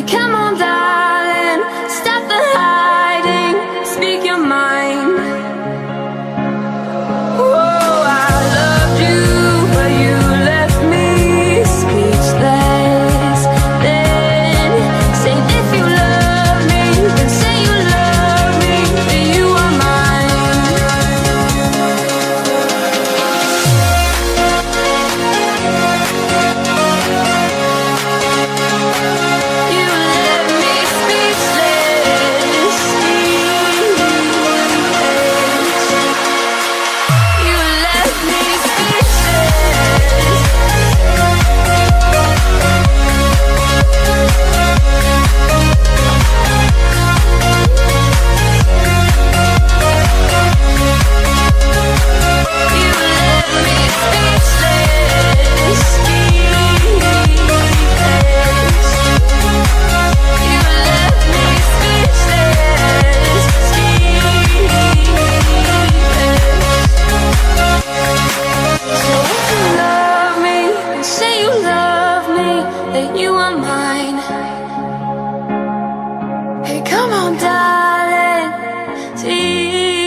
Hey, come on, darling, stop the hiding, speak your mind. Oh, I loved you, but you left me speechless. Then say if you love me, then say you love me, that you are mine. You left me speechless. You left me speechless. You left me speechless. You left me speechless. So if you love me, then say you love me, that you are mine. Hey, come on, darling, sleepless.